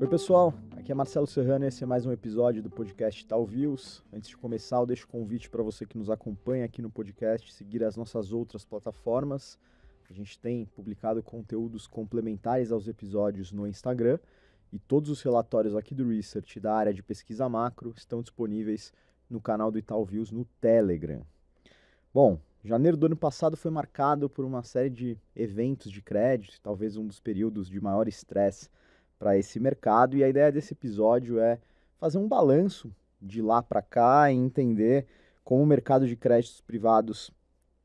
Oi pessoal, aqui é Marcelo Serrano e esse é mais um episódio do podcast Tal Views. Antes de começar, eu deixo o convite para você que nos acompanha aqui no podcast seguir as nossas outras plataformas. A gente tem publicado conteúdos complementares aos episódios no Instagram e todos os relatórios aqui do Research da área de pesquisa macro estão disponíveis no canal do Itaú Views no Telegram. Bom, janeiro do ano passado foi marcado por uma série de eventos de crédito, talvez um dos períodos de maior estresse para esse mercado, e a ideia desse episódio é fazer um balanço de lá para cá e entender como o mercado de créditos privados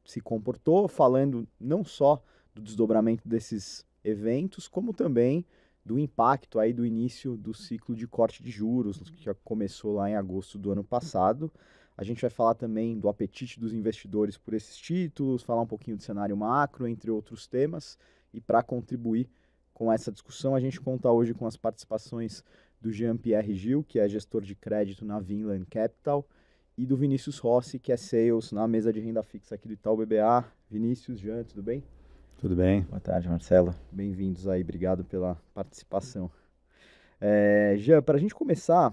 se comportou, falando não só do desdobramento desses eventos, como também do impacto aí do início do ciclo de corte de juros, que começou lá em agosto do ano passado. A gente vai falar também do apetite dos investidores por esses títulos, falar um pouquinho do cenário macro, entre outros temas, e para contribuir com essa discussão, a gente conta hoje com as participações do Jean-Pierre Gil, que é gestor de crédito na Vinland Capital, e do Vinícius Rossi, que é Sales na mesa de renda fixa aqui do Itaú BBA. Vinícius, Jean, tudo bem? Tudo bem. Boa tarde, Marcelo. Bem-vindos aí, obrigado pela participação. Jean, para a gente começar,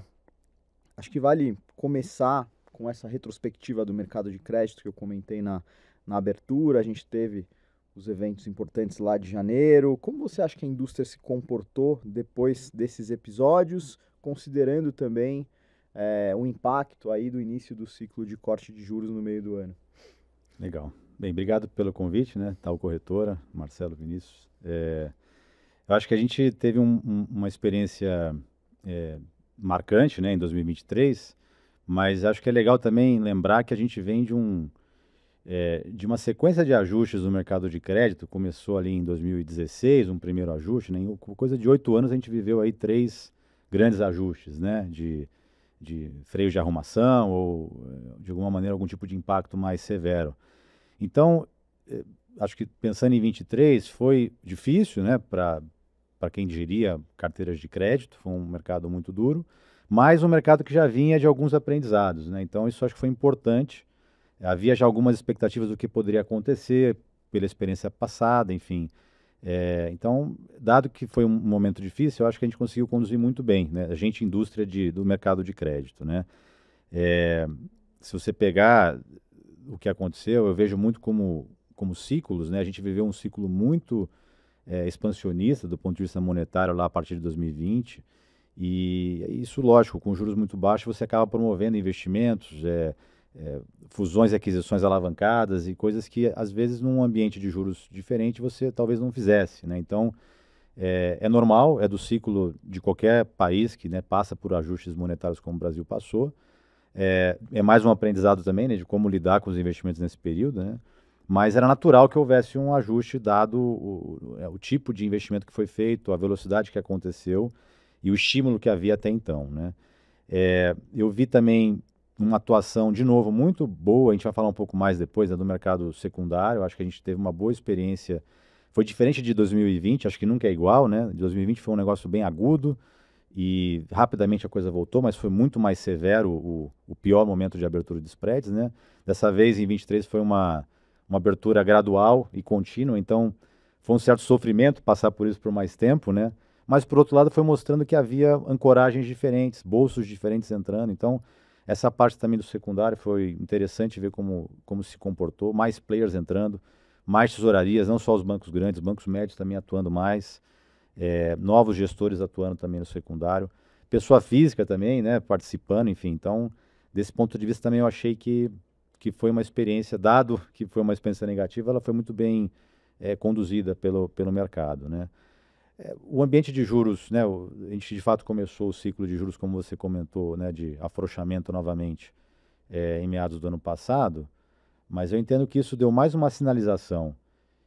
acho que vale começar com essa retrospectiva do mercado de crédito que eu comentei na abertura. A gente teve os eventos importantes lá de janeiro. Como você acha que a indústria se comportou depois desses episódios, considerando também o impacto aí do início do ciclo de corte de juros no meio do ano? Legal. Bem, obrigado pelo convite, né? Tal Corretora, Marcelo, Vinícius. Eu acho que a gente teve uma experiência marcante, né, em 2023, mas acho que é legal também lembrar que a gente vem de uma sequência de ajustes no mercado de crédito. Começou ali em 2016, um primeiro ajuste, né? Em coisa de 8 anos a gente viveu aí 3 grandes ajustes, né? De freios de arrumação ou, de alguma maneira, algum tipo de impacto mais severo. Então, acho que pensando em 23, foi difícil, né, para quem geria carteiras de crédito, foi um mercado muito duro, mas um mercado que já vinha de alguns aprendizados, né? Então, isso acho que foi importante. Havia já algumas expectativas do que poderia acontecer pela experiência passada, enfim. Então, dado que foi um momento difícil, eu acho que a gente conseguiu conduzir muito bem, né? A gente, indústria do mercado de crédito, né? Se você pegar o que aconteceu, eu vejo muito como ciclos, né? A gente viveu um ciclo muito expansionista do ponto de vista monetário lá a partir de 2020, e isso, lógico, com juros muito baixos, você acaba promovendo investimentos, fusões e aquisições alavancadas e coisas que, às vezes, num ambiente de juros diferente, você talvez não fizesse, né? Então, é normal, é do ciclo de qualquer país que, né, passa por ajustes monetários como o Brasil passou. É mais um aprendizado também, né, de como lidar com os investimentos nesse período, né? Mas era natural que houvesse um ajuste dado o tipo de investimento que foi feito, a velocidade que aconteceu e o estímulo que havia até então, né? Eu vi também uma atuação, de novo, muito boa. A gente vai falar um pouco mais depois, né, do mercado secundário. Acho que a gente teve uma boa experiência. Foi diferente de 2020, acho que nunca é igual, né? 2020 foi um negócio bem agudo e rapidamente a coisa voltou, mas foi muito mais severo o pior momento de abertura de spreads, né? Dessa vez, em 23, foi uma abertura gradual e contínua, então foi um certo sofrimento passar por isso por mais tempo, né? Mas, por outro lado, foi mostrando que havia ancoragens diferentes, bolsos diferentes entrando. Então, essa parte também do secundário foi interessante ver como se comportou, mais players entrando, mais tesourarias, não só os bancos grandes, bancos médios também atuando mais, novos gestores atuando também no secundário, pessoa física também, né, participando, enfim. Então, desse ponto de vista também eu achei que foi uma experiência, dado que foi uma experiência negativa, ela foi muito bem conduzida pelo mercado, né? O ambiente de juros, né, a gente de fato começou o ciclo de juros, como você comentou, né, de afrouxamento novamente em meados do ano passado, mas eu entendo que isso deu mais uma sinalização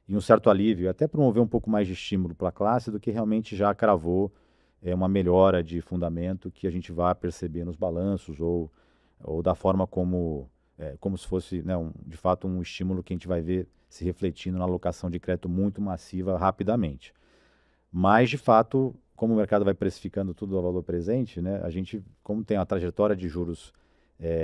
e um certo alívio, até promover um pouco mais de estímulo para a classe do que realmente já cravou uma melhora de fundamento que a gente vai perceber nos balanços ou da forma como se fosse, né, de fato um estímulo que a gente vai ver se refletindo na alocação de crédito muito massiva rapidamente. Mas, de fato, como o mercado vai precificando tudo ao valor presente, né, a gente, como tem a trajetória de juros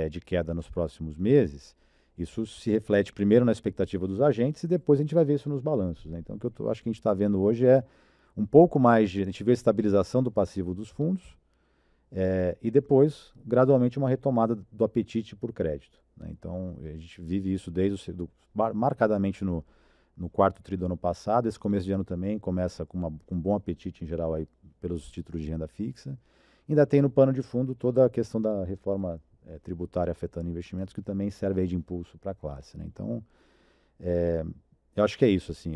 de queda nos próximos meses, isso se reflete primeiro na expectativa dos agentes e depois a gente vai ver isso nos balanços, né? Então, o que eu acho que a gente está vendo hoje é um pouco mais a gente vê a estabilização do passivo dos fundos, e depois, gradualmente, uma retomada do apetite por crédito, né? Então, a gente vive isso marcadamente no quarto tri do ano passado. Esse começo de ano também começa com um bom apetite em geral aí pelos títulos de renda fixa. Ainda tem no pano de fundo toda a questão da reforma tributária afetando investimentos, que também serve aí de impulso para a classe, né? Então, eu acho que é isso, assim,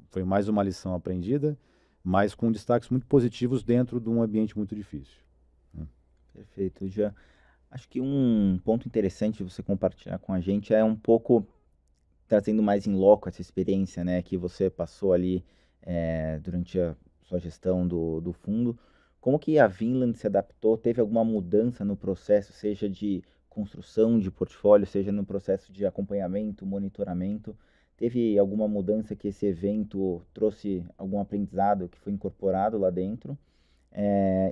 foi mais uma lição aprendida, mas com destaques muito positivos dentro de um ambiente muito difícil, né? Perfeito, Jean. Acho que um ponto interessante de você compartilhar com a gente é um pouco trazendo mais em loco essa experiência, né, que você passou ali durante a sua gestão do fundo. Como que a Vinland se adaptou? Teve alguma mudança no processo, seja de construção de portfólio, seja no processo de acompanhamento, monitoramento? Teve alguma mudança que esse evento trouxe algum aprendizado que foi incorporado lá dentro?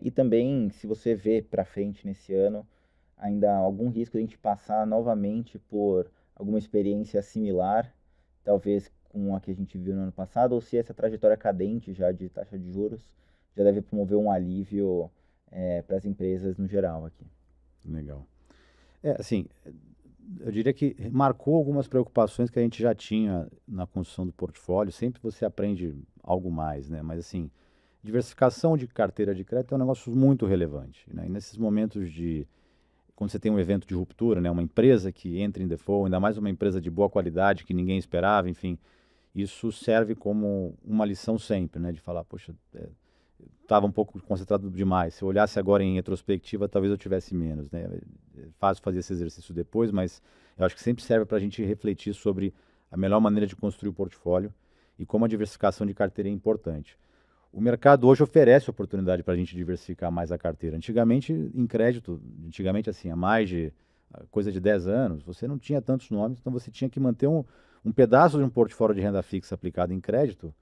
E também, se você vê para frente nesse ano, ainda há algum risco de a gente passar novamente por alguma experiência similar, talvez com a que a gente viu no ano passado, ou se essa trajetória cadente já de taxa de juros já deve promover um alívio para as empresas no geral aqui. Legal. Assim, eu diria que marcou algumas preocupações que a gente já tinha na construção do portfólio. Sempre você aprende algo mais, né? Mas, assim, diversificação de carteira de crédito é um negócio muito relevante, né? E nesses momentos quando você tem um evento de ruptura, né, uma empresa que entra em default, ainda mais uma empresa de boa qualidade que ninguém esperava, enfim, isso serve como uma lição sempre, né, de falar, poxa, estava um pouco concentrado demais. Se eu olhasse agora em retrospectiva, talvez eu tivesse menos, né? É fácil fazer esse exercício depois, mas eu acho que sempre serve para a gente refletir sobre a melhor maneira de construir o portfólio e como a diversificação de carteira é importante. O mercado hoje oferece oportunidade para a gente diversificar mais a carteira. Antigamente, em crédito, assim, há coisa de 10 anos, você não tinha tantos nomes, então você tinha que manter um pedaço de um portfólio de renda fixa aplicado em crédito,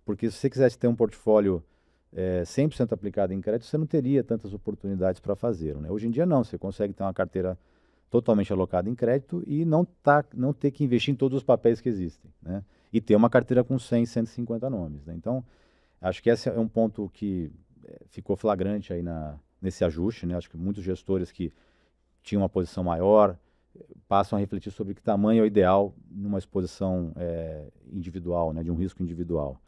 porque se você quisesse ter um portfólio 100% aplicado em crédito, você não teria tantas oportunidades para fazer, né? Hoje em dia não, você consegue ter uma carteira totalmente alocada em crédito e não ter que investir em todos os papéis que existem, né? E ter uma carteira com 100, 150 nomes, né? Então, acho que esse é um ponto que ficou flagrante aí nesse ajuste, né? Acho que muitos gestores que tinham uma posição maior passam a refletir sobre que tamanho é o ideal numa exposição individual, né? De um risco individual.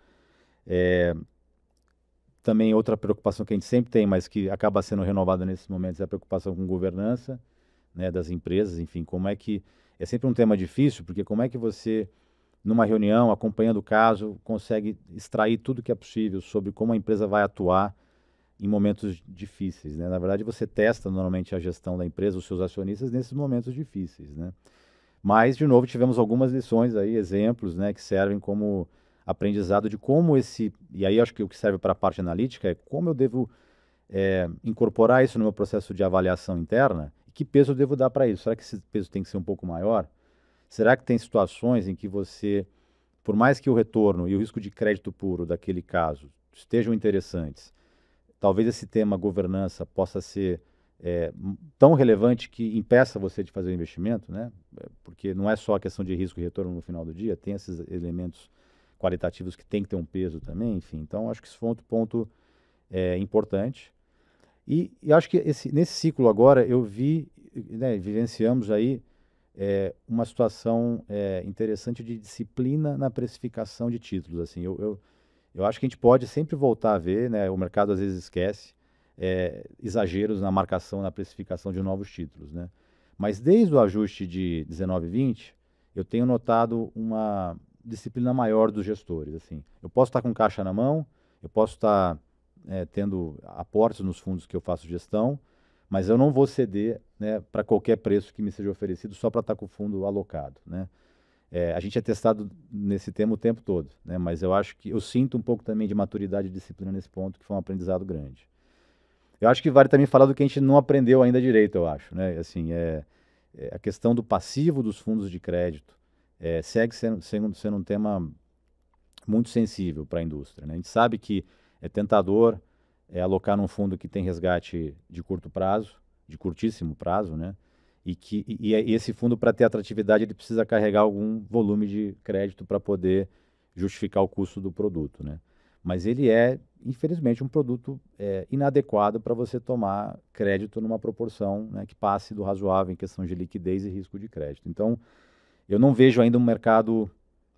Também outra preocupação que a gente sempre tem, mas que acaba sendo renovada nesses momentos, é a preocupação com governança, né, das empresas. Enfim, como é que... É sempre um tema difícil, porque como é que você, numa reunião, acompanhando o caso, consegue extrair tudo que é possível sobre como a empresa vai atuar em momentos difíceis, né? Na verdade, você testa normalmente a gestão da empresa, os seus acionistas, nesses momentos difíceis, né? Mas, de novo, tivemos algumas lições aí, exemplos, né, que servem como aprendizado de como e aí acho que o que serve para a parte analítica é como eu devo incorporar isso no meu processo de avaliação interna e que peso eu devo dar para isso. Será que esse peso tem que ser um pouco maior? Será que tem situações em que você, por mais que o retorno e o risco de crédito puro daquele caso estejam interessantes, talvez esse tema governança possa ser tão relevante que impeça você de fazer o investimento, né? Porque não é só a questão de risco e retorno no final do dia, tem esses elementos qualitativos que tem que ter um peso também, enfim. Então, acho que esse foi outro ponto importante. E acho que nesse ciclo agora eu vivenciamos aí uma situação interessante de disciplina na precificação de títulos. Assim, eu acho que a gente pode sempre voltar a ver, né? O mercado às vezes esquece exageros na marcação, na precificação de novos títulos, né? Mas desde o ajuste de 19 e 20, eu tenho notado uma disciplina maior dos gestores. Assim, eu posso estar com caixa na mão, eu posso estar tendo aportes nos fundos que eu faço gestão, mas eu não vou ceder, né, para qualquer preço que me seja oferecido só para estar com o fundo alocado, né? A gente é testado nesse tema o tempo todo, né? Mas eu acho que eu sinto um pouco também de maturidade e disciplina nesse ponto, que foi um aprendizado grande. Eu acho que vale também falar do que a gente não aprendeu ainda direito, eu acho, né? Assim, a questão do passivo dos fundos de crédito segue sendo um tema muito sensível para a indústria, né? A gente sabe que é tentador alocar num fundo que tem resgate de curto prazo, de curtíssimo prazo, né? E esse fundo, para ter atratividade, ele precisa carregar algum volume de crédito para poder justificar o custo do produto, né? mas ele é, infelizmente, um produto inadequado para você tomar crédito numa proporção, né, que passe do razoável em questão de liquidez e risco de crédito. Então, eu não vejo ainda um mercado.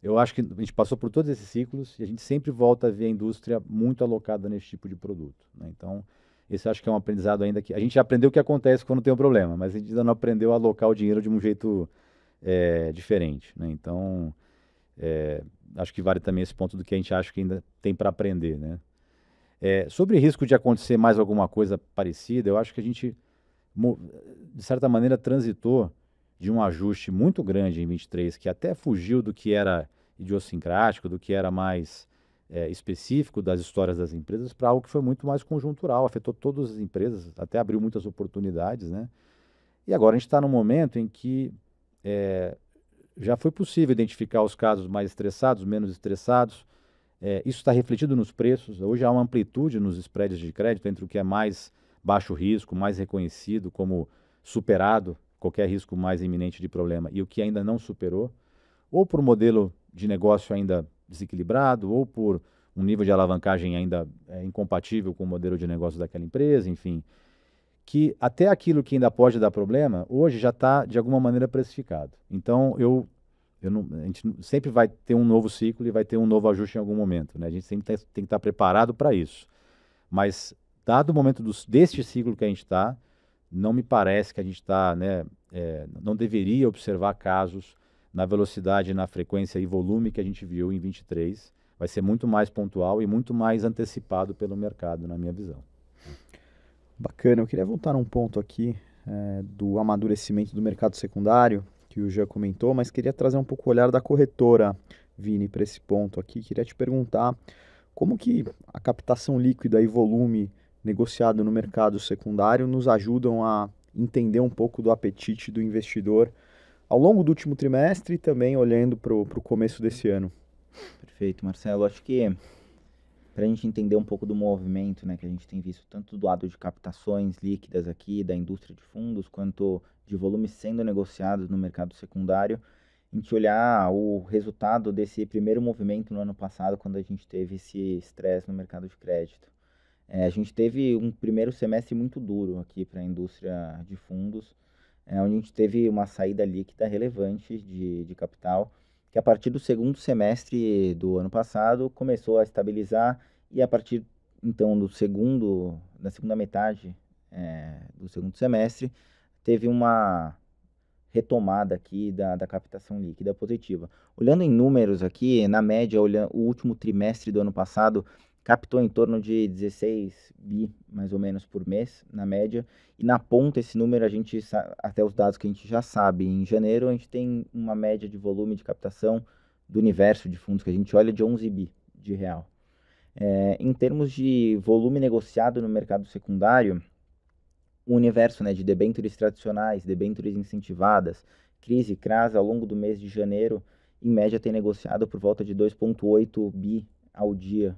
Eu acho que a gente passou por todos esses ciclos e a gente sempre volta a ver a indústria muito alocada nesse tipo de produto, né? Então, esse acho que é um aprendizado ainda que a gente já aprendeu o que acontece quando tem um problema, mas a gente ainda não aprendeu a alocar o dinheiro de um jeito diferente, né? Então, acho que vale também esse ponto do que a gente acha que ainda tem para aprender, né? Sobre risco de acontecer mais alguma coisa parecida, eu acho que a gente, de certa maneira, transitou de um ajuste muito grande em 23, que até fugiu do que era idiosincrático, do que era mais específico das histórias das empresas, para algo que foi muito mais conjuntural, afetou todas as empresas, até abriu muitas oportunidades, né? E agora a gente está num momento em que já foi possível identificar os casos mais estressados, menos estressados. Isso está refletido nos preços. Hoje há uma amplitude nos spreads de crédito entre o que é mais baixo risco, mais reconhecido como superado, qualquer risco mais iminente de problema, e o que ainda não superou, ou por modelo de negócio ainda desequilibrado, ou por um nível de alavancagem ainda incompatível com o modelo de negócio daquela empresa, enfim, que até aquilo que ainda pode dar problema, hoje já está, de alguma maneira, precificado. Então, a gente sempre vai ter um novo ciclo e vai ter um novo ajuste em algum momento, né? A gente sempre tem que estar preparado para isso. Mas, dado o momento deste ciclo que a gente está, não me parece que a gente está, né, não deveria observar casos na velocidade, na frequência e volume que a gente viu em 23. Vai ser muito mais pontual e muito mais antecipado pelo mercado, na minha visão. Bacana, eu queria voltar num ponto aqui do amadurecimento do mercado secundário, que o Jean comentou, mas queria trazer um pouco o olhar da corretora, Vini, para esse ponto aqui. Queria te perguntar como que a captação líquida e volume negociado no mercado secundário nos ajudam a entender um pouco do apetite do investidor ao longo do último trimestre e também olhando para o começo desse ano. Perfeito, Marcelo. Acho que para a gente entender um pouco do movimento, né, que a gente tem visto tanto do lado de captações líquidas aqui da indústria de fundos, quanto de volumes sendo negociados no mercado secundário, a gente olhar o resultado desse primeiro movimento no ano passado, quando a gente teve esse estresse no mercado de crédito. A gente teve um primeiro semestre muito duro aqui para a indústria de fundos, onde a gente teve uma saída líquida relevante de capital, que a partir do segundo semestre do ano passado começou a estabilizar e a partir então da segunda metade do segundo semestre teve uma retomada aqui da captação líquida positiva. Olhando em números aqui, na média, o último trimestre do ano passado captou em torno de 16 bi, mais ou menos, por mês, na média. E na ponta, esse número, até os dados que a gente já sabe, em janeiro a gente tem uma média de volume de captação do universo de fundos que a gente olha de 11 bi de real. Em termos de volume negociado no mercado secundário, o universo, né, de debêntures tradicionais, debêntures incentivadas, CRIs e CRAs, ao longo do mês de janeiro, em média tem negociado por volta de 2,8 bi ao dia.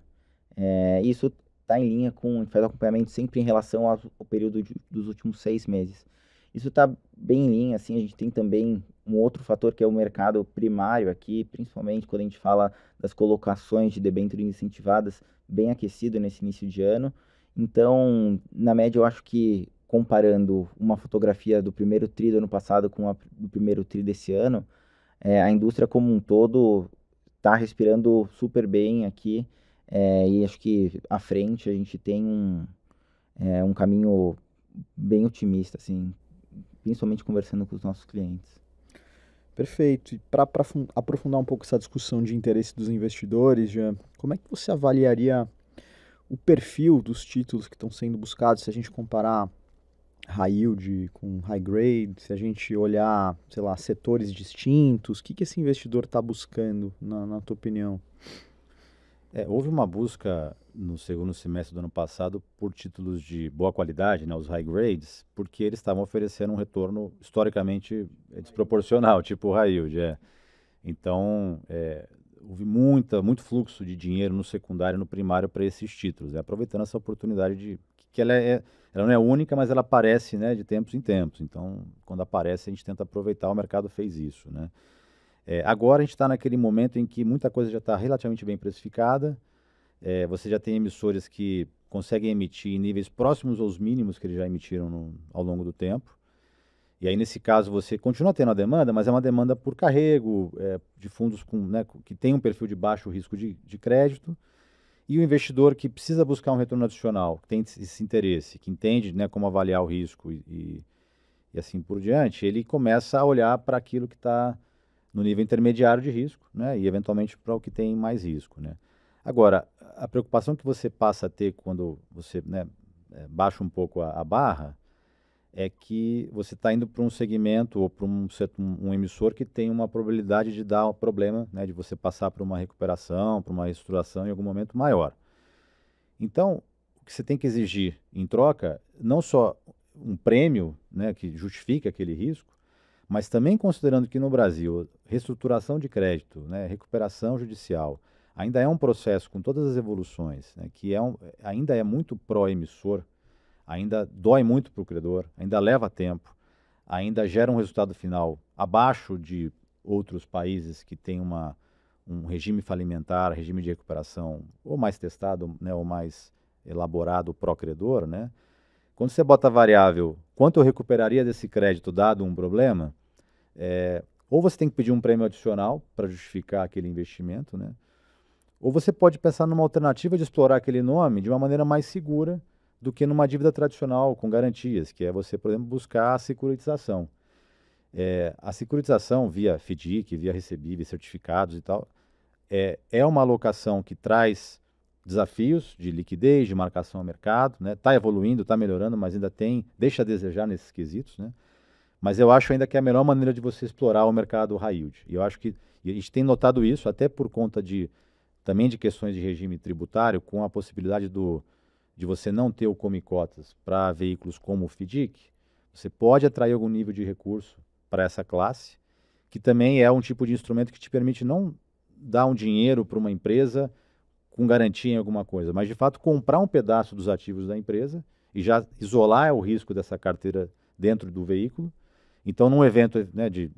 Isso está em linha com, faz acompanhamento sempre em relação ao período dos últimos 6 meses. Isso está bem em linha, assim, a gente tem também um outro fator que é o mercado primário aqui, principalmente quando a gente fala das colocações de debêntures incentivadas, bem aquecido nesse início de ano. Então, na média, eu acho que comparando uma fotografia do primeiro tri do ano passado com a do primeiro tri desse ano, a indústria como um todo está respirando super bem aqui. E acho que à frente a gente tem um caminho bem otimista, assim, principalmente conversando com os nossos clientes. Perfeito. E para aprofundar um pouco essa discussão de interesse dos investidores, Jean, como é que você avaliaria o perfil dos títulos que estão sendo buscados, se a gente comparar high yield com high grade, se a gente olhar, sei lá, setores distintos, o que esse investidor está buscando, na tua opinião? Houve uma busca no segundo semestre do ano passado por títulos de boa qualidade, né, os high grades, porque eles estavam oferecendo um retorno historicamente desproporcional, tipo o high yield. Então, houve muito fluxo de dinheiro no secundário e no primário para esses títulos, aproveitando essa oportunidade que ela não é única, mas ela aparece, né, de tempos em tempos. Então, quando aparece, a gente tenta aproveitar, o mercado fez isso, né? Agora a gente está naquele momento em que muita coisa já está relativamente bem precificada, você já tem emissores que conseguem emitir em níveis próximos aos mínimos que eles já emitiram ao longo do tempo. E aí, nesse caso, você continua tendo a demanda, mas é uma demanda por carrego, de fundos que tem um perfil de baixo risco de crédito, e o investidor que precisa buscar um retorno adicional, que tem esse interesse, que entende, né, como avaliar o risco e assim por diante, ele começa a olhar para aquilo que está no nível intermediário de risco, né, e eventualmente para o que tem mais risco, né. Agora, a preocupação que você passa a ter quando você, né, baixa um pouco a barra, é que você está indo para um segmento ou para um emissor que tem uma probabilidade de dar um problema, né, de você passar por uma recuperação, por uma reestruturação em algum momento maior. Então, o que você tem que exigir em troca, não só um prêmio, né, que justifique aquele risco, mas também considerando que no Brasil, reestruturação de crédito, né, recuperação judicial, ainda é um processo com todas as evoluções, né, que ainda é muito pró-emissor, ainda dói muito para o credor, ainda leva tempo, ainda gera um resultado final abaixo de outros países que têm um regime falimentar, regime de recuperação ou mais testado, né, ou mais elaborado pró-credor, né? Quando você bota a variável, quanto eu recuperaria desse crédito dado um problema, ou você tem que pedir um prêmio adicional para justificar aquele investimento, né? Ou você pode pensar numa alternativa de explorar aquele nome de uma maneira mais segura do que numa dívida tradicional com garantias, que é você, por exemplo, buscar a securitização. A securitização via FDIC, via recebíveis, certificados e tal, é uma alocação que traz desafios de liquidez, de marcação ao mercado, né? Está evoluindo, está melhorando, mas ainda deixa a desejar nesses quesitos, né? Mas eu acho ainda que é a melhor maneira de você explorar o mercado high yield. E eu acho que a gente tem notado isso até por conta também de questões de regime tributário, com a possibilidade de você não ter o come-cotas para veículos como o FDIC, você pode atrair algum nível de recurso para essa classe, que também é um tipo de instrumento que te permite não dar um dinheiro para uma empresa com garantia em alguma coisa, mas de fato comprar um pedaço dos ativos da empresa e já isolar o risco dessa carteira dentro do veículo. Então, num evento, né, de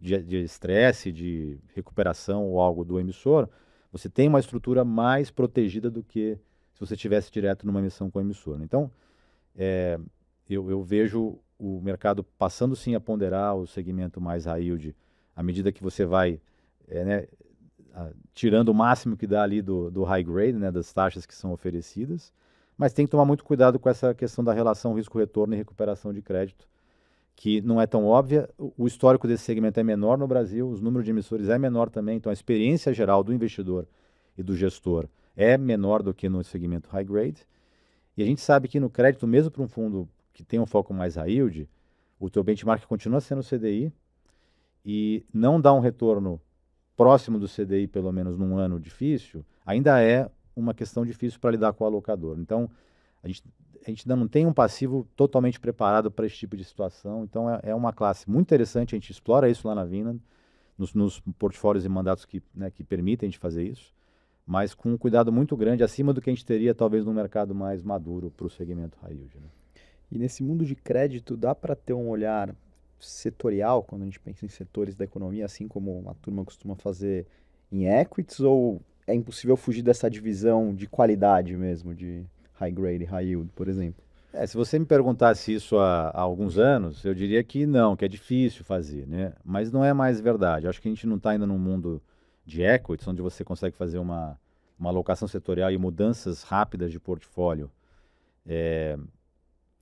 estresse, de recuperação ou algo do emissor, você tem uma estrutura mais protegida do que se você estivesse direto numa emissão com o emissor. Então, eu vejo o mercado passando sim a ponderar o segmento mais high yield à medida que você vai né, tirando o máximo que dá ali do high grade, né, das taxas que são oferecidas, mas tem que tomar muito cuidado com essa questão da relação risco-retorno e recuperação de crédito, que não é tão óbvia. O histórico desse segmento é menor no Brasil, os números de emissores é menor também, então a experiência geral do investidor e do gestor é menor do que no segmento high grade. E a gente sabe que no crédito, mesmo para um fundo que tem um foco mais high yield, o teu benchmark continua sendo o CDI e não dá um retorno próximo do CDI, pelo menos num ano difícil, ainda é uma questão difícil para lidar com o alocador. Então, a gente ainda não tem um passivo totalmente preparado para esse tipo de situação. Então, é uma classe muito interessante, a gente explora isso lá na Vinland, nos portfólios e mandatos que permitem a gente fazer isso, mas com um cuidado muito grande, acima do que a gente teria talvez num mercado mais maduro para o segmento high yield, né? E nesse mundo de crédito, dá para ter um olhar setorial, quando a gente pensa em setores da economia, assim como a turma costuma fazer em equities, ou é impossível fugir dessa divisão de qualidade mesmo, de high grade e high yield, por exemplo? Se você me perguntasse isso há alguns anos, eu diria que não, que é difícil fazer, né? Mas não é mais verdade. Acho que a gente não está ainda num mundo de equities, onde você consegue fazer uma alocação setorial e mudanças rápidas de portfólio,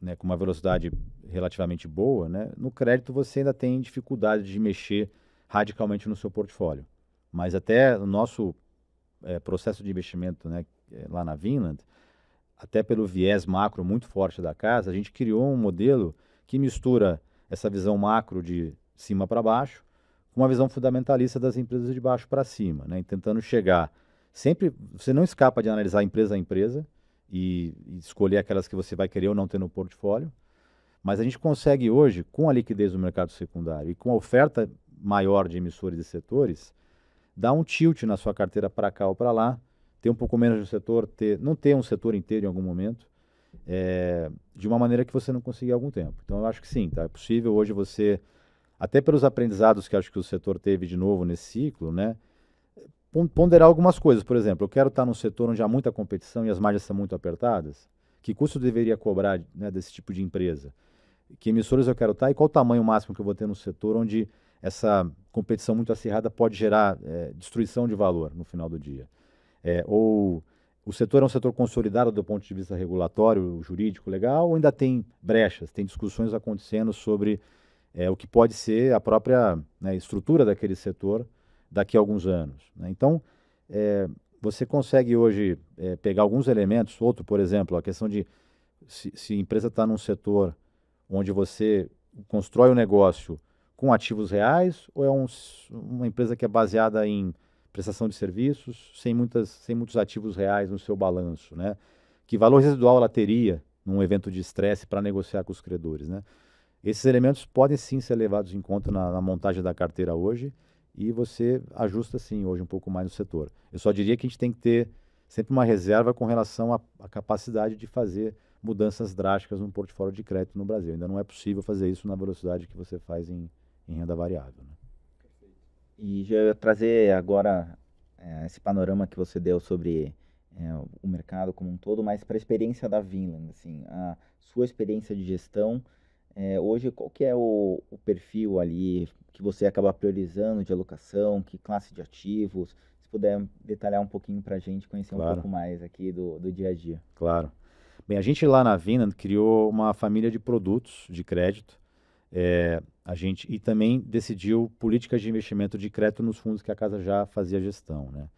né, com uma velocidade relativamente boa, né? No crédito você ainda tem dificuldade de mexer radicalmente no seu portfólio. Mas até o nosso processo de investimento, né, lá na Vinland, até pelo viés macro muito forte da casa, a gente criou um modelo que mistura essa visão macro de cima para baixo com uma visão fundamentalista das empresas de baixo para cima, né? Tentando chegar sempre, você não escapa de analisar empresa a empresa e escolher aquelas que você vai querer ou não ter no portfólio, mas a gente consegue hoje, com a liquidez do mercado secundário e com a oferta maior de emissores e setores, dar um tilt na sua carteira para cá ou para lá, ter um pouco menos de setor, não ter um setor inteiro em algum momento, de uma maneira que você não conseguia há algum tempo. Então eu acho que sim, tá? É possível hoje você, até pelos aprendizados que acho que o setor teve de novo nesse ciclo, né? ponderar algumas coisas. Por exemplo, eu quero estar num setor onde há muita competição e as margens são muito apertadas. Que custo eu deveria cobrar, né, desse tipo de empresa? Que emissoras eu quero estar e qual o tamanho máximo que eu vou ter no setor onde essa competição muito acirrada pode gerar destruição de valor no final do dia. Ou o setor é um setor consolidado do ponto de vista regulatório, jurídico, legal, ou ainda tem brechas, tem discussões acontecendo sobre o que pode ser a própria, né, estrutura daquele setor daqui a alguns anos, né? Então, você consegue hoje pegar alguns elementos, outro, por exemplo, a questão de se a empresa está num setor onde você constrói o negócio com ativos reais ou é uma empresa que é baseada em prestação de serviços, sem muitos ativos reais no seu balanço, né? Que valor residual ela teria num evento de estresse para negociar com os credores, né? Esses elementos podem sim ser levados em conta na montagem da carteira hoje e você ajusta sim hoje um pouco mais no setor. Eu só diria que a gente tem que ter sempre uma reserva com relação à capacidade de fazer mudanças drásticas no portfólio de crédito no Brasil. Ainda não é possível fazer isso na velocidade que você faz em renda variável, né? E já ia trazer agora esse panorama que você deu sobre o mercado como um todo, mas para a experiência da Vinland, assim, a sua experiência de gestão, hoje qual que é o perfil ali que você acaba priorizando de alocação, que classe de ativos? Se puder detalhar um pouquinho para a gente conhecer um Claro. pouco mais aqui do dia a dia. Claro. Bem, a gente lá na Vinland criou uma família de produtos de crédito. E também decidiu políticas de investimento de crédito nos fundos que a casa já fazia gestão, né?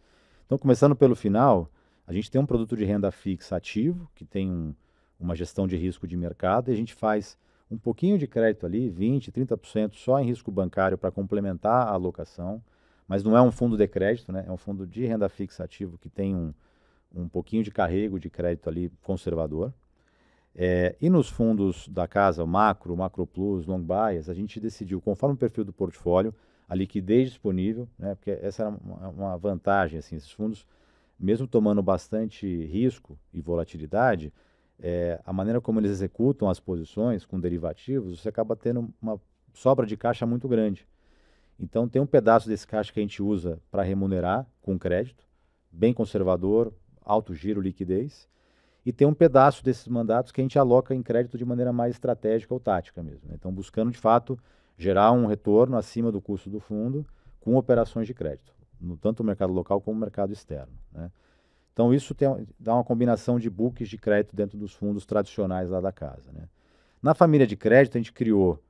Então, começando pelo final, a gente tem um produto de renda fixa ativo, que tem uma gestão de risco de mercado, e a gente faz um pouquinho de crédito ali, 20%, 30% só em risco bancário para complementar a alocação, mas não é um fundo de crédito, né? É um fundo de renda fixa ativo que tem um pouquinho de carrego de crédito ali conservador. E nos fundos da casa, o Macro Plus, Long Bias, a gente decidiu, conforme o perfil do portfólio, a liquidez disponível, né, porque essa era uma vantagem, assim, esses fundos, mesmo tomando bastante risco e volatilidade, a maneira como eles executam as posições com derivativos, você acaba tendo uma sobra de caixa muito grande. Então, tem um pedaço desse caixa que a gente usa para remunerar com crédito, bem conservador, alto giro, liquidez. E tem um pedaço desses mandatos que a gente aloca em crédito de maneira mais estratégica ou tática mesmo, né? Então, buscando, de fato, gerar um retorno acima do custo do fundo com operações de crédito, tanto no mercado local como no mercado externo, né? Então, isso dá uma combinação de books de crédito dentro dos fundos tradicionais lá da casa, né? Na família de crédito, a gente criou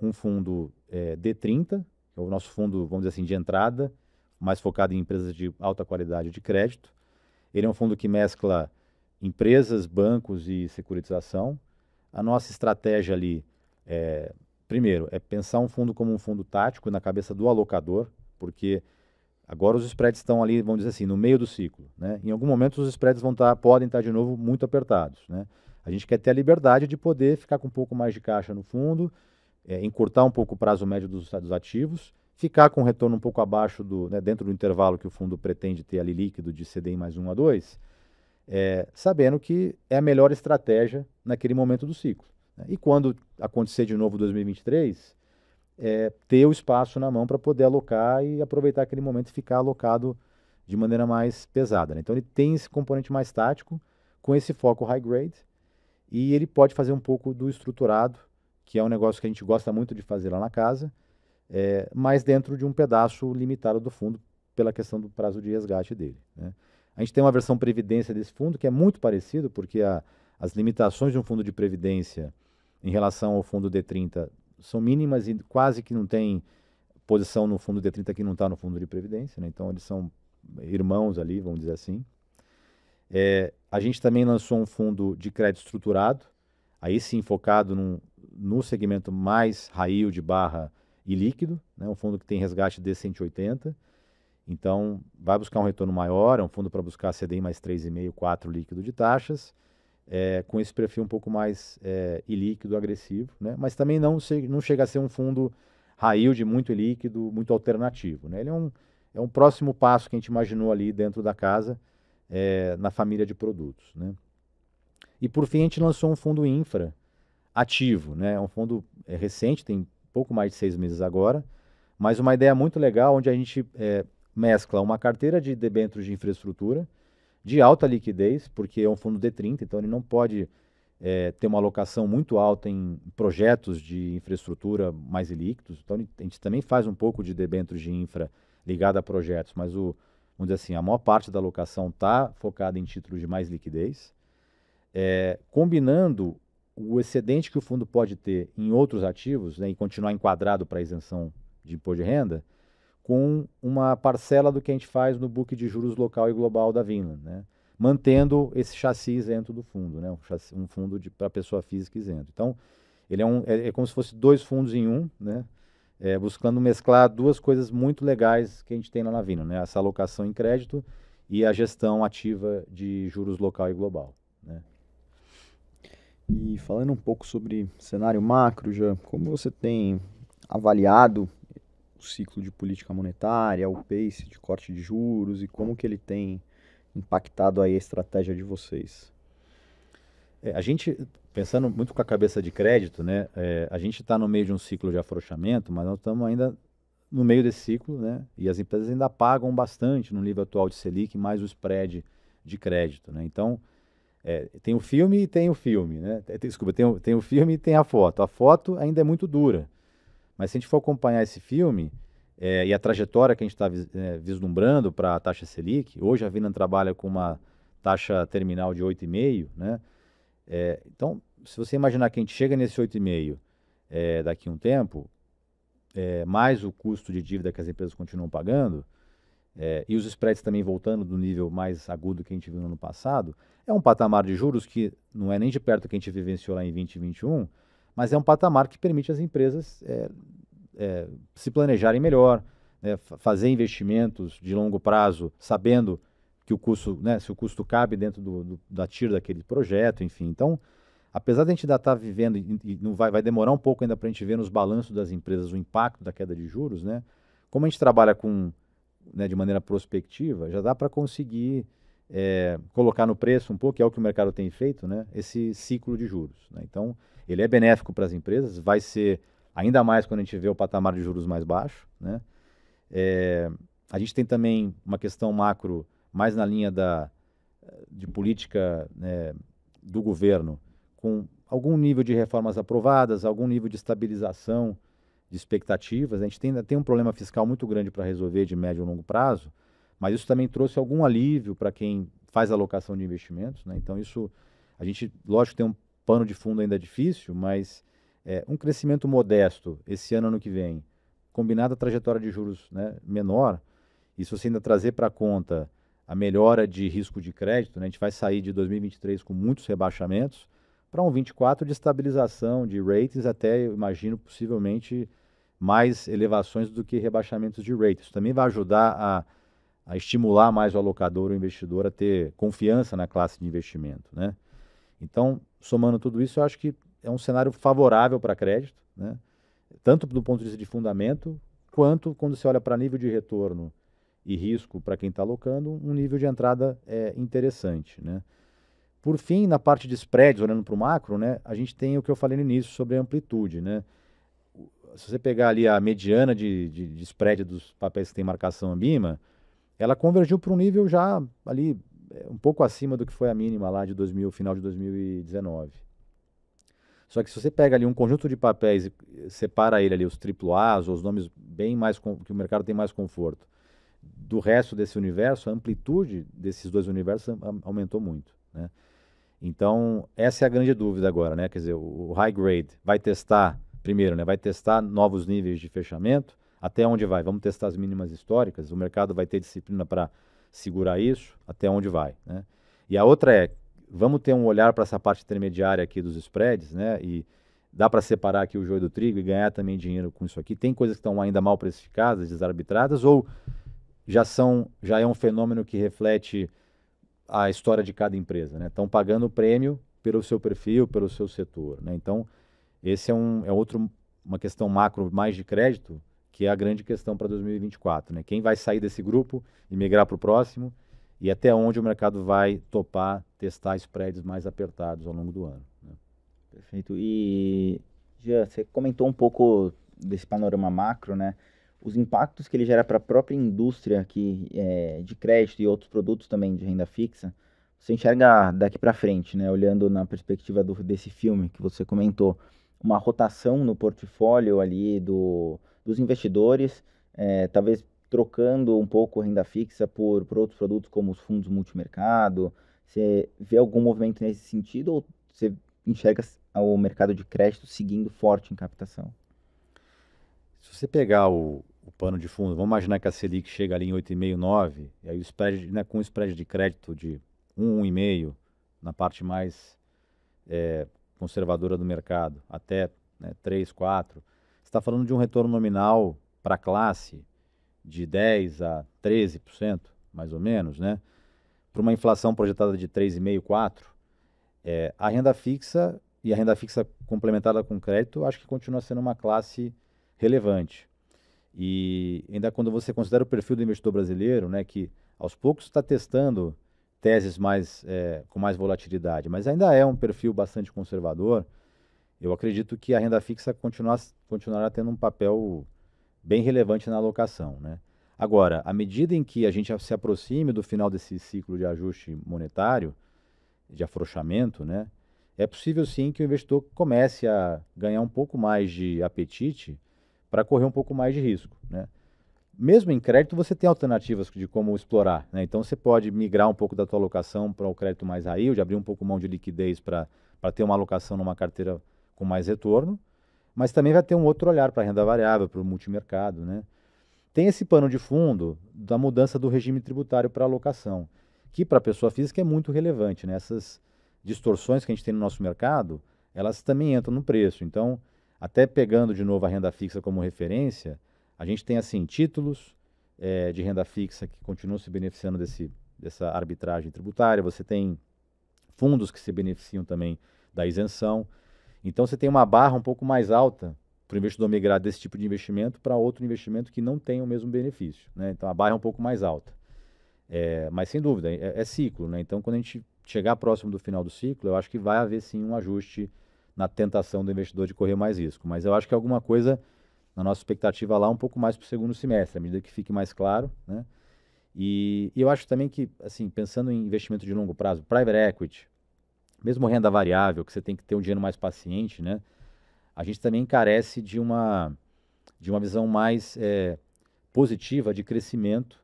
um fundo D30, que é o nosso fundo, vamos dizer assim, de entrada, mais focado em empresas de alta qualidade de crédito. Ele é um fundo que mescla empresas, bancos e securitização. A nossa estratégia ali, primeiro, é pensar um fundo como um fundo tático na cabeça do alocador, porque agora os spreads estão ali, vamos dizer assim, no meio do ciclo, né? Em algum momento os spreads podem estar de novo muito apertados, né? A gente quer ter a liberdade de poder ficar com um pouco mais de caixa no fundo, encurtar um pouco o prazo médio dos ativos, ficar com um retorno um pouco abaixo né, dentro do intervalo que o fundo pretende ter ali líquido de CDI mais 1 a 2, sabendo que é a melhor estratégia naquele momento do ciclo, né? E quando acontecer de novo 2023, ter o espaço na mão para poder alocar e aproveitar aquele momento e ficar alocado de maneira mais pesada, né? Então ele tem esse componente mais tático, com esse foco high grade, e ele pode fazer um pouco do estruturado, que é um negócio que a gente gosta muito de fazer lá na casa, mas dentro de um pedaço limitado do fundo, pela questão do prazo de resgate dele, né? A gente tem uma versão previdência desse fundo que é muito parecido, porque as limitações de um fundo de previdência em relação ao fundo D30 são mínimas e quase que não tem posição no fundo D30 que não está no fundo de previdência, né? Então eles são irmãos ali, vamos dizer assim. A gente também lançou um fundo de crédito estruturado, aí sim focado no segmento mais high yield barra e líquido, né? Um fundo que tem resgate de 180. Então, vai buscar um retorno maior, é um fundo para buscar CDI mais 3,5, 4 líquido de taxas, com esse perfil um pouco mais ilíquido, agressivo, né? Mas também não chega a ser um fundo high yield muito ilíquido, muito alternativo, né? Ele é um próximo passo que a gente imaginou ali dentro da casa, na família de produtos, né? E por fim, a gente lançou um fundo infra ativo, né? É um fundo recente, tem pouco mais de 6 meses agora, mas uma ideia muito legal, onde a gente mescla uma carteira de debêntures de infraestrutura de alta liquidez, porque é um fundo D30, então ele não pode ter uma alocação muito alta em projetos de infraestrutura mais ilíquidos. Então a gente também faz um pouco de debêntures de infra ligada a projetos, mas vamos dizer assim, a maior parte da alocação está focada em títulos de mais liquidez, combinando o excedente que o fundo pode ter em outros ativos, né, e continuar enquadrado para isenção de imposto de renda, com uma parcela do que a gente faz no book de juros local e global da Vinland, né, mantendo esse chassi isento do fundo, né, um fundo para pessoa física isento. Então, ele é como se fosse 2 fundos em um, né, buscando mesclar 2 coisas muito legais que a gente tem lá na Vinland, né, essa alocação em crédito e a gestão ativa de juros local e global, né. E falando um pouco sobre cenário macro, já, como você tem avaliado o ciclo de política monetária, o pace de corte de juros e como que ele tem impactado aí a estratégia de vocês? A gente, pensando muito com a cabeça de crédito, né, a gente está no meio de um ciclo de afrouxamento, mas nós estamos ainda no meio desse ciclo, né, e as empresas ainda pagam bastante no nível atual de Selic, mais o spread de crédito, né, então tem o filme e tem o filme, né, desculpa, tem o filme e tem a foto ainda é muito dura, mas se a gente for acompanhar esse filme e a trajetória que a gente está vislumbrando para a taxa Selic, hoje a Vinland trabalha com uma taxa terminal de 8,5, né, então, se você imaginar que a gente chega nesse 8,5 daqui a um tempo, mais o custo de dívida que as empresas continuam pagando, e os spreads também voltando do nível mais agudo que a gente viu no ano passado, é um patamar de juros que não é nem de perto que a gente vivenciou lá em 2021, mas é um patamar que permite às empresas se planejarem melhor, né, fazer investimentos de longo prazo, sabendo que o custo, né, se o custo cabe dentro da TIR daquele projeto, enfim. Então, apesar de a gente ainda estar vivendo, e não vai demorar um pouco ainda para a gente ver nos balanços das empresas o impacto da queda de juros, né, como a gente trabalha de maneira prospectiva, já dá para conseguir colocar no preço um pouco, que é o que o mercado tem feito, né, esse ciclo de juros, né. Então, ele é benéfico para as empresas, vai ser ainda mais quando a gente vê o patamar de juros mais baixo, né. A gente tem também uma questão macro mais na linha de política, né, do governo, com algum nível de reformas aprovadas, algum nível de estabilização de expectativas. A gente ainda tem um problema fiscal muito grande para resolver de médio e longo prazo, mas isso também trouxe algum alívio para quem faz alocação de investimentos, né? Então isso, a gente, lógico, tem um pano de fundo ainda difícil, mas um crescimento modesto esse ano que vem, combinado a trajetória de juros, né, menor, e se você ainda trazer para a conta a melhora de risco de crédito, né, a gente vai sair de 2023 com muitos rebaixamentos para um 24 de estabilização de ratings, até, eu imagino, possivelmente mais elevações do que rebaixamentos de ratings. Isso também vai ajudar a estimular mais o alocador, o investidor, a ter confiança na classe de investimento, né? Então, somando tudo isso, eu acho que é um cenário favorável para crédito, né? Tanto do ponto de vista de fundamento, quanto quando você olha para nível de retorno e risco para quem está alocando, um nível de entrada interessante, né? Por fim, na parte de spreads, olhando para o macro, né, a gente tem o que eu falei no início sobre a amplitude, né? Se você pegar ali a mediana de spread dos papéis que tem marcação ambima, ela convergiu para um nível já ali um pouco acima do que foi a mínima lá de final de 2019. Só que se você pega ali um conjunto de papéis e separa ele ali, os AAAs, ou os nomes bem mais que o mercado tem mais conforto, do resto desse universo, a amplitude desses 2 universos aumentou muito, né? Então, essa é a grande dúvida agora, né? Quer dizer, o high grade vai testar, primeiro, né? Vai testar novos níveis de fechamento, até onde vai? Vamos testar as mínimas históricas, o mercado vai ter disciplina para segurar isso, até onde vai, né? E a outra vamos ter um olhar para essa parte intermediária aqui dos spreads, né? E dá para separar aqui o joio do trigo e ganhar também dinheiro com isso aqui. Tem coisas que estão ainda mal precificadas, desarbitradas, ou já é um fenômeno que reflete a história de cada empresa, né? Estão pagando o prêmio pelo seu perfil, pelo seu setor, né? Então, esse é uma questão macro mais de crédito, que é a grande questão para 2024, né? Quem vai sair desse grupo e migrar para o próximo, e até onde o mercado vai topar testar spreads mais apertados ao longo do ano, né? Perfeito. E, Jean, você comentou um pouco desse panorama macro, né? os impactos que ele gera para a própria indústria de crédito e outros produtos também de renda fixa, você enxerga daqui para frente, né, olhando na perspectiva desse filme que você comentou, uma rotação no portfólio ali dos investidores, talvez trocando um pouco a renda fixa por outros produtos como os fundos multimercado. Você vê algum movimento nesse sentido ou você enxerga o mercado de crédito seguindo forte em captação? Se você pegar o pano de fundo, vamos imaginar que a Selic chega ali em 8,5, 9, e aí o spread, né, com o spread de crédito de 1, 1,5, na parte mais conservadora do mercado, até 3, 4, você está falando de um retorno nominal para a classe de 10 a 13%, mais ou menos, né? Para uma inflação projetada de 3,5, 4, a renda fixa e a renda fixa complementada com crédito, acho que continua sendo uma classe relevante. E ainda quando você considera o perfil do investidor brasileiro, né, que aos poucos está testando teses com mais volatilidade, mas ainda é um perfil bastante conservador, eu acredito que a renda fixa continuará tendo um papel bem relevante na alocação, né? Agora, à medida em que a gente se aproxime do final desse ciclo de ajuste monetário, de afrouxamento, né, é possível sim que o investidor comece a ganhar um pouco mais de apetite para correr um pouco mais de risco, né? Mesmo em crédito, você tem alternativas de como explorar, né? Então, você pode migrar um pouco da tua alocação para o crédito mais high yield, abrir um pouco mão de liquidez para ter uma alocação numa carteira com mais retorno, mas também vai ter um outro olhar para a renda variável, para o multimercado, né? Tem esse pano de fundo da mudança do regime tributário para alocação, que para a pessoa física é muito relevante, né? Essas distorções que a gente tem no nosso mercado, elas também entram no preço. Então, até pegando de novo a renda fixa como referência, a gente tem assim títulos de renda fixa que continuam se beneficiando dessa arbitragem tributária, você tem fundos que se beneficiam também da isenção. Então, você tem uma barra um pouco mais alta para o investidor migrar desse tipo de investimento para outro investimento que não tem o mesmo benefício, né? Então, a barra é um pouco mais alta. Mas, sem dúvida, é ciclo, né? Então, quando a gente chegar próximo do final do ciclo, eu acho que vai haver, sim, um ajuste na tentação do investidor de correr mais risco. Mas eu acho que alguma coisa, na nossa expectativa lá, um pouco mais para o segundo semestre, à medida que fique mais claro, né? E eu acho também que, assim, pensando em investimento de longo prazo, private equity, mesmo renda variável, que você tem que ter um dinheiro mais paciente, né? A gente também carece de uma visão mais positiva de crescimento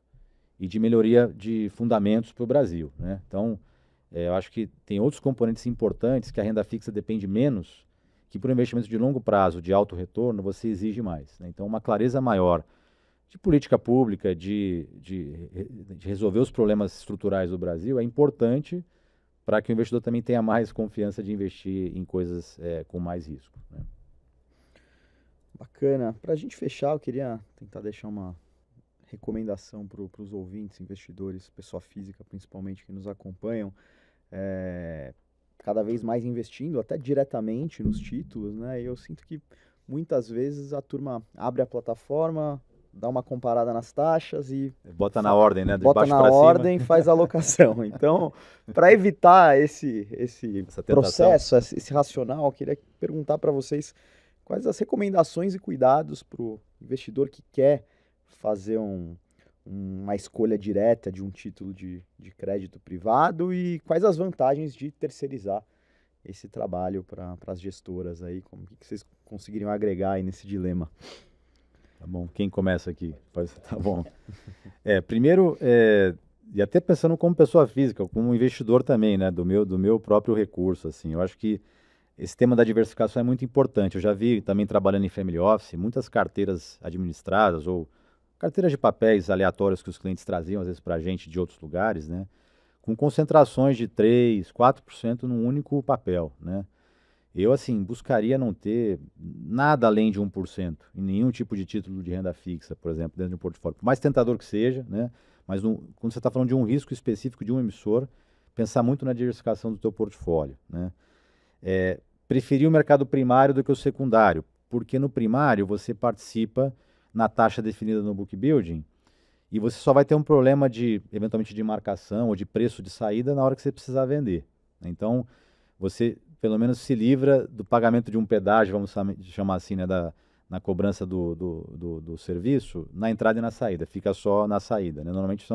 e de melhoria de fundamentos para o Brasil, né? Então, eu acho que tem outros componentes importantes que a renda fixa depende menos, que para o investimento de longo prazo, de alto retorno, você exige mais, né? Então, uma clareza maior de política pública, de resolver os problemas estruturais do Brasil é importante para que o investidor também tenha mais confiança de investir em coisas com mais risco, né? Bacana. Para a gente fechar, eu queria tentar deixar uma recomendação para os ouvintes, investidores, pessoa física principalmente, que nos acompanham, cada vez mais investindo, até diretamente nos títulos, né? E eu sinto que muitas vezes a turma abre a plataforma, dá uma comparada nas taxas e bota na ordem, né? De bota baixo na para ordem e cima. faz a alocação. Então, para evitar esse Essa processo, esse racional, eu queria perguntar para vocês quais as recomendações e cuidados para o investidor que quer fazer uma escolha direta de um título de crédito privado e quais as vantagens de terceirizar esse trabalho para as gestoras aí, como que vocês conseguiriam agregar aí nesse dilema? Tá bom, quem começa aqui? Tá bom. Primeiro, e até pensando como pessoa física, como investidor também, né, do meu próprio recurso, assim, eu acho que esse tema da diversificação é muito importante. Eu já vi também trabalhando em family office, muitas carteiras administradas ou carteiras de papéis aleatórios que os clientes traziam às vezes para a gente de outros lugares, né, com concentrações de 3, 4% num único papel, né? Eu, assim, buscaria não ter nada além de 1% em nenhum tipo de título de renda fixa, por exemplo, dentro de um portfólio. Por mais tentador que seja, né? Mas quando você está falando de um risco específico de um emissor, pensar muito na diversificação do teu portfólio, né? Preferir o mercado primário do que o secundário, porque no primário você participa na taxa definida no book building e você só vai ter um problema eventualmente, de marcação ou de preço de saída na hora que você precisar vender. Então, você pelo menos se livra do pagamento de um pedágio, vamos chamar assim, né, na cobrança do serviço na entrada e na saída, fica só na saída, né? Normalmente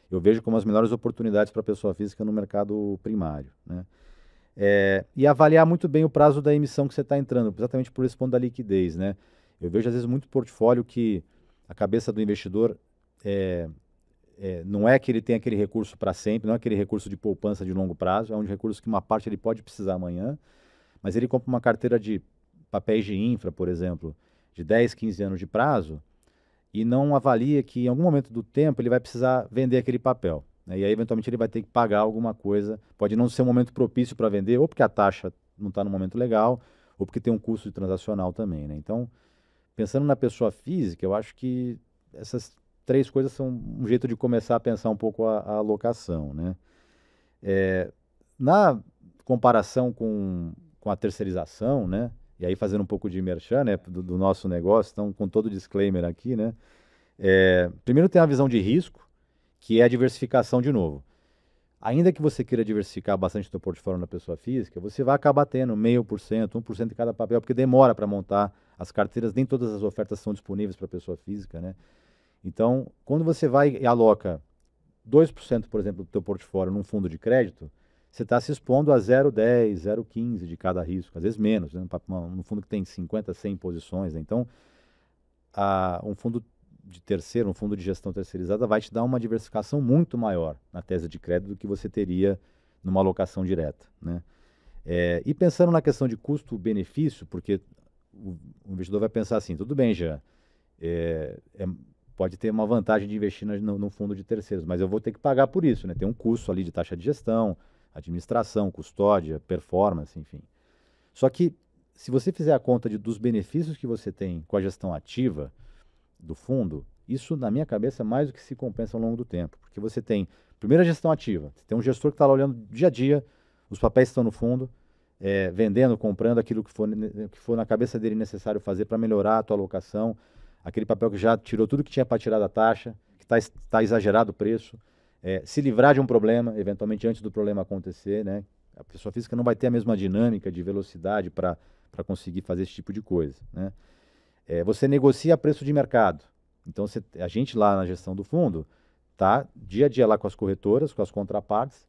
eu vejo como as melhores oportunidades para a pessoa física no mercado primário, né? E avaliar muito bem o prazo da emissão que você está entrando, exatamente por esse ponto da liquidez, né? Eu vejo às vezes muito portfólio que a cabeça do investidor não é que ele tem aquele recurso para sempre, não é aquele recurso de poupança de longo prazo, é um recurso que uma parte ele pode precisar amanhã, mas ele compra uma carteira de papéis de infra, por exemplo, de 10, 15 anos de prazo, e não avalia que em algum momento do tempo ele vai precisar vender aquele papel, né? E aí eventualmente ele vai ter que pagar alguma coisa, pode não ser um momento propício para vender, ou porque a taxa não está no momento legal, ou porque tem um custo transacional também, né? Então, pensando na pessoa física, eu acho que essas 3 coisas são um jeito de começar a pensar um pouco a alocação, né? Na comparação com a terceirização, né? E aí fazendo um pouco de merchan, né, do nosso negócio, então com todo o disclaimer aqui, né? Primeiro tem a visão de risco, que é a diversificação de novo. Ainda que você queira diversificar bastante o seu portfólio na pessoa física, você vai acabar tendo 0,5%, 1% de cada papel, porque demora para montar as carteiras, nem todas as ofertas são disponíveis para a pessoa física, né? Então, quando você vai e aloca 2%, por exemplo, do teu portfólio num fundo de crédito, você está se expondo a 0,10, 0,15 de cada risco, às vezes menos, né? Num fundo que tem 50, 100 posições, né? Então, um fundo de terceiro, um fundo de gestão terceirizada vai te dar uma diversificação muito maior na tese de crédito do que você teria numa alocação direta, né? E pensando na questão de custo-benefício, porque o investidor vai pensar assim, tudo bem, já pode ter uma vantagem de investir no fundo de terceiros, mas eu vou ter que pagar por isso, né? Tem um custo ali de taxa de gestão, administração, custódia, performance, enfim. Só que, se você fizer a conta dos benefícios que você tem com a gestão ativa do fundo, isso, na minha cabeça, é mais do que se compensa ao longo do tempo. Porque você tem, primeiro, a gestão ativa. Você tem um gestor que está lá olhando dia a dia, os papéis estão no fundo, vendendo, comprando aquilo que for na cabeça dele necessário fazer para melhorar a tua alocação, aquele papel que já tirou tudo que tinha para tirar da taxa, que está exagerado o preço, se livrar de um problema, eventualmente antes do problema acontecer, né? A pessoa física não vai ter a mesma dinâmica de velocidade para conseguir fazer esse tipo de coisa, né? Você negocia a preço de mercado. Então, a gente lá na gestão do fundo está dia a dia lá com as corretoras, com as contrapartes,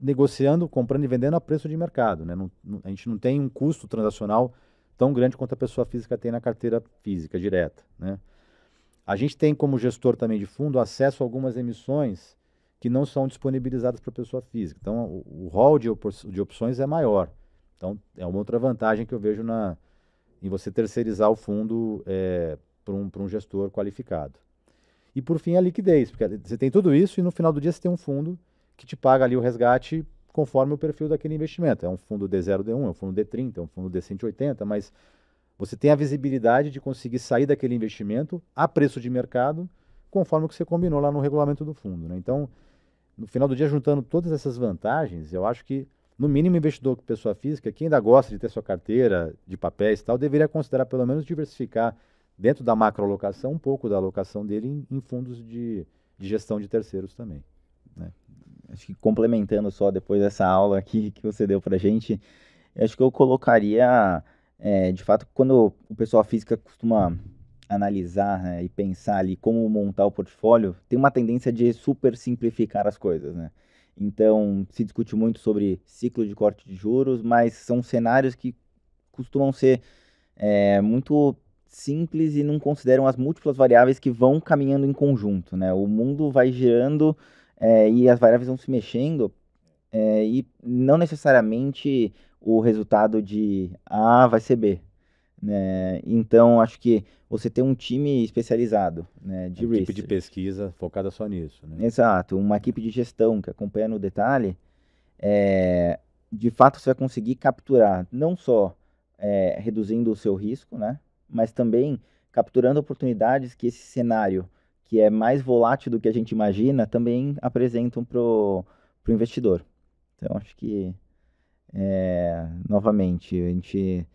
negociando, comprando e vendendo a preço de mercado, né? A gente não tem um custo transacional tão grande quanto a pessoa física tem na carteira física direta, né? A gente tem como gestor também de fundo acesso a algumas emissões que não são disponibilizadas para a pessoa física. Então, o rol de opções é maior. Então, é uma outra vantagem que eu vejo em você terceirizar o fundo para um gestor qualificado. E, por fim, a liquidez, porque você tem tudo isso e no final do dia você tem um fundo que te paga ali o resgate conforme o perfil daquele investimento. É um fundo D0, D1, é um fundo D30, é um fundo D180, mas você tem a visibilidade de conseguir sair daquele investimento a preço de mercado conforme o que você combinou lá no regulamento do fundo, né? Então, no final do dia, juntando todas essas vantagens, eu acho que, no mínimo, investidor com pessoa física, que ainda gosta de ter sua carteira de papéis e tal, deveria considerar pelo menos diversificar dentro da macroalocação um pouco da alocação dele em fundos de gestão de terceiros também, né? Acho que complementando só depois dessa aula aqui que você deu para a gente, acho que eu colocaria, de fato, quando o pessoal física costuma analisar, né, e pensar ali como montar o portfólio, tem uma tendência de super simplificar as coisas, né? Então, se discute muito sobre ciclo de corte de juros, mas são cenários que costumam ser muito simples e não consideram as múltiplas variáveis que vão caminhando em conjunto, né? O mundo vai girando e as variáveis vão se mexendo e não necessariamente o resultado de A vai ser B, né? Então, acho que você tem um time especializado, né, de Uma equipe research. de pesquisa focada só nisso, né? Exato, uma equipe de gestão que acompanha no detalhe, de fato você vai conseguir capturar, não só reduzindo o seu risco, né, mas também capturando oportunidades que esse cenário, que é mais volátil do que a gente imagina, também apresentam para o investidor. Então, acho que, novamente, a gente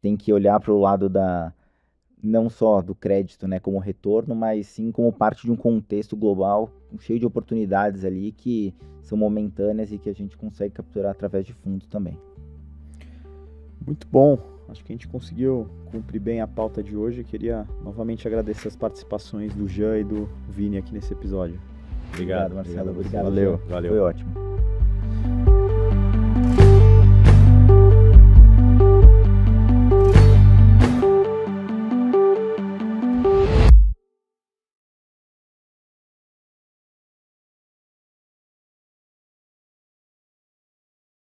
tem que olhar para o lado não só do crédito, né, como retorno, mas sim como parte de um contexto global cheio de oportunidades ali que são momentâneas e que a gente consegue capturar através de fundos também. Muito bom. Acho que a gente conseguiu cumprir bem a pauta de hoje. Queria novamente agradecer as participações do Jean e do Vini aqui nesse episódio. Obrigado, Marcelo. Obrigado. Valeu. Foi ótimo.